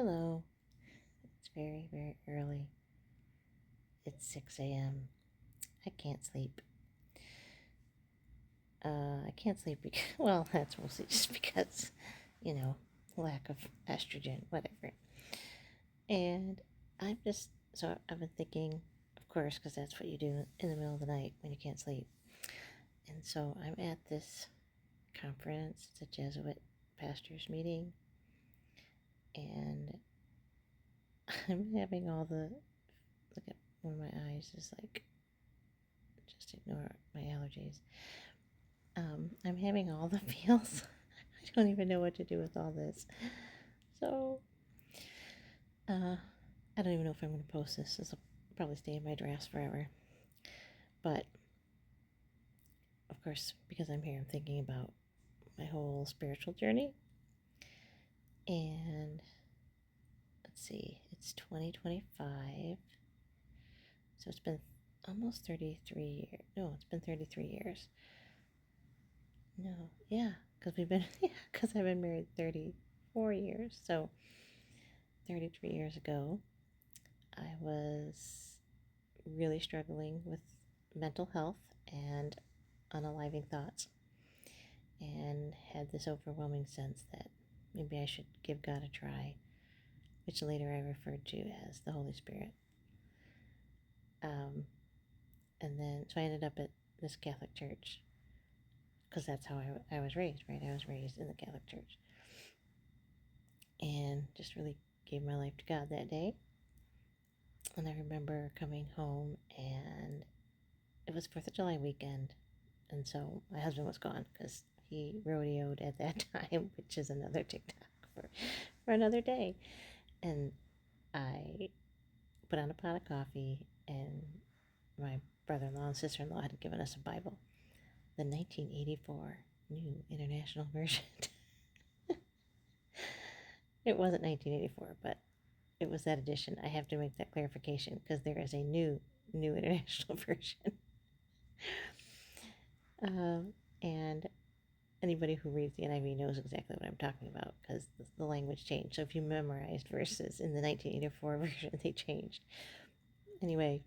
Hello. It's very, very early. It's 6 a.m. I can't sleep. I can't sleep because, well, that's mostly just because, you know, lack of estrogen, whatever. And so I've been thinking, of course, because that's what you do in the middle of the night when you can't sleep. And so I'm at this conference, it's a Jesuit pastors meeting, and I'm having look at one of my eyes is like, just ignore my allergies. I'm having all the feels. I don't even know what to do with all this. So, I don't even know if I'm going to post this. This will probably stay in my drafts forever. But, of course, because I'm here, I'm thinking about my whole spiritual journey. And, let's see, it's 2025. So it's been almost 33 years. No, it's been 33 years. No, yeah, because I've been married 34 years. So 33 years ago, I was really struggling with mental health and unaliving thoughts, and had this overwhelming sense that maybe I should give God a try, which later I referred to as the Holy Spirit. So I ended up at this Catholic church because that's how I was raised, right? I was raised in the Catholic church and just really gave my life to God that day. And I remember coming home, and it was 4th of July weekend, and so my husband was gone because he rodeoed at that time, which is another TikTok for another day. And I put on a pot of coffee, and my brother-in-law and sister-in-law had given us a Bible, the 1984 New International Version. It wasn't 1984, but it was that edition. I have to make that clarification because there is a new International Version. And anybody who reads the NIV knows exactly what I'm talking about because the language changed. So if you memorized verses in the 1984 version, they changed. Anyway,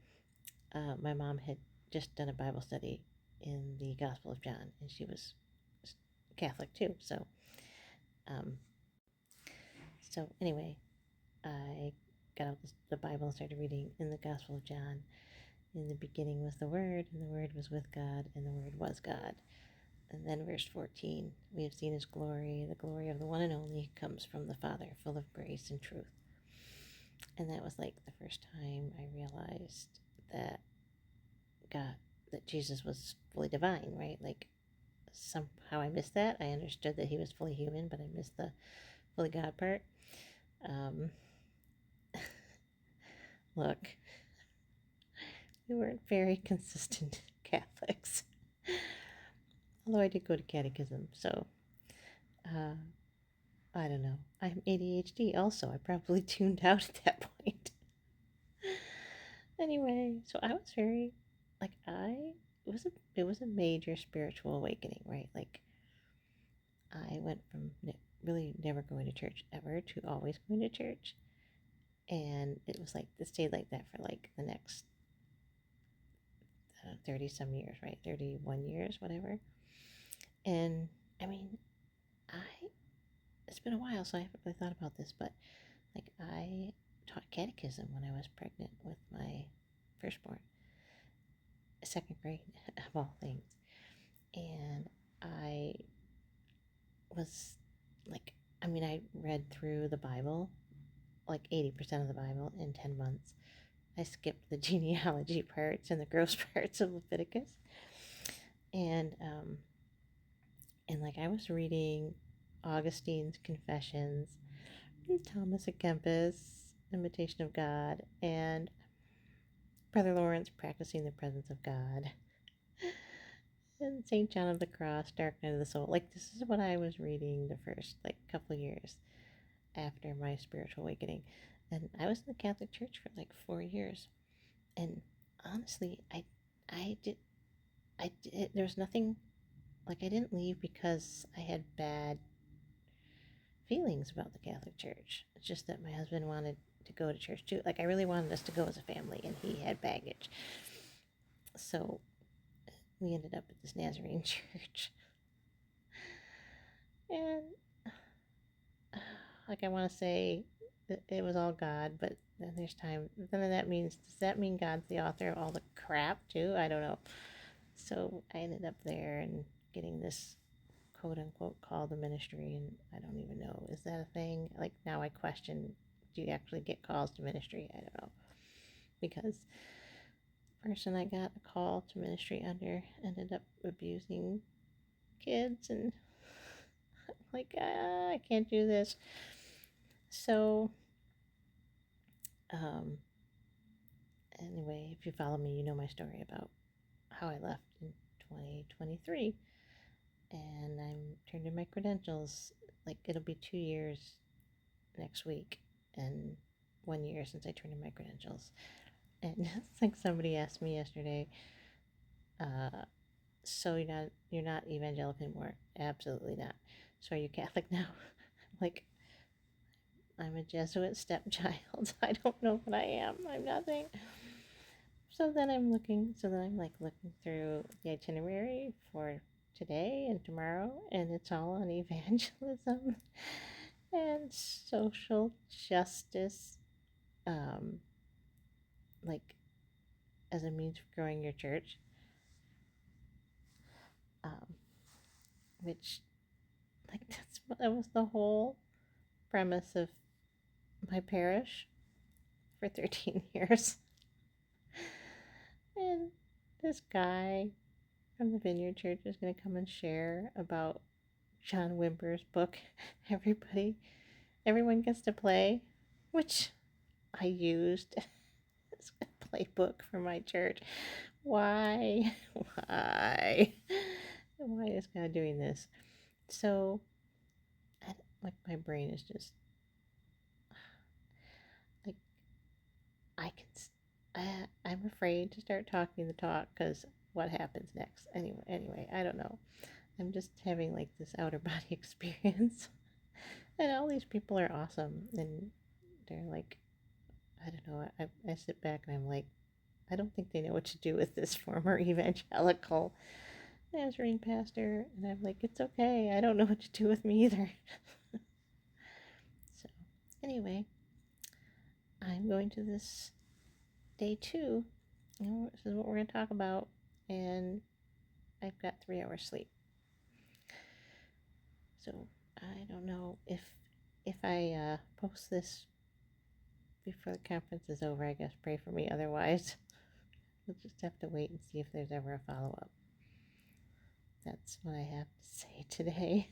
my mom had just done a Bible study in the Gospel of John, and she was Catholic too. Um, so anyway, I got out the Bible and started reading in the Gospel of John. In the beginning was the Word, and the Word was with God, and the Word was God. And then verse 14, we have seen his glory. The glory of the one and only comes from the Father, full of grace and truth. And that was like the first time I realized that Jesus was fully divine, right? Like somehow I missed that. I understood that he was fully human, but I missed the fully God part. Look, we weren't very consistent Catholics. Although I did go to catechism, so I don't know. I'm ADHD also. I probably tuned out at that point. Anyway, so I was very it was a major spiritual awakening, right? Like I went from really never going to church ever to always going to church, and it was like it stayed like that for like the next 30 some years, right? 31 years, whatever. And I mean, I it's been a while, so I haven't really thought about this, but like I taught catechism when I was pregnant with my firstborn, 2nd grade of all things. And I was like, I read through the Bible, like 80% of the Bible in 10 months. I skipped the genealogy parts and the gross parts of Leviticus. And like I was reading Augustine's Confessions, and Thomas à Kempis, Imitation of God, and Brother Lawrence, Practicing the Presence of God, and St. John of the Cross, Dark Night of the Soul. Like, this is what I was reading the first, like, couple of years after my spiritual awakening. And I was in the Catholic Church for, like, 4 years. And honestly, there was nothing, like, I didn't leave because I had bad feelings about the Catholic Church. It's just that my husband wanted to go to church too. Like, I really wanted us to go as a family, and he had baggage. So we ended up at this Nazarene church. And, like, I want to say that it was all God, but then there's time. Then that means, does that mean God's the author of all the crap too? I don't know. So I ended up there and getting this quote unquote call to ministry, and I don't even know, is that a thing? Like, now I question, do you actually get calls to ministry? I don't know, because the person I got a call to ministry under ended up abusing kids, and like, I can't do this. So anyway, if you follow me, you know my story about how I left in 2023, and I'm turned in my credentials. Like, it'll be 2 years next week, and 1 year since I turned in my credentials. And it's like somebody asked me yesterday, so you're not evangelical anymore? Absolutely not. So are you Catholic now? Like, I'm a Jesuit stepchild. I don't know what I am. I'm nothing. So then I'm looking through the itinerary for today and tomorrow, and it's all on evangelism and social justice, like, as a means of growing your church, um, which, like, that was the whole premise of my parish for 13 years. And this guy from the Vineyard Church is going to come and share about John Wimber's book, Everyone Gets to Play, which I used as a playbook for my church. Why? Why? Why is God doing this? So, like, my brain is just, like, I'm afraid to start talking the talk, because what happens next? Anyway, I don't know. I'm just having, like, this outer body experience. And all these people are awesome, and they're like, I don't know, I sit back and I'm like, I don't think they know what to do with this former evangelical Nazarene pastor. And I'm like, it's okay, I don't know what to do with me either. So anyway, I'm going to this day 2. This is what we're going to talk about, and I've got 3 hours sleep. So I don't know if I post this before the conference is over. I guess pray for me. Otherwise, we'll just have to wait and see if there's ever a follow-up. That's what I have to say today.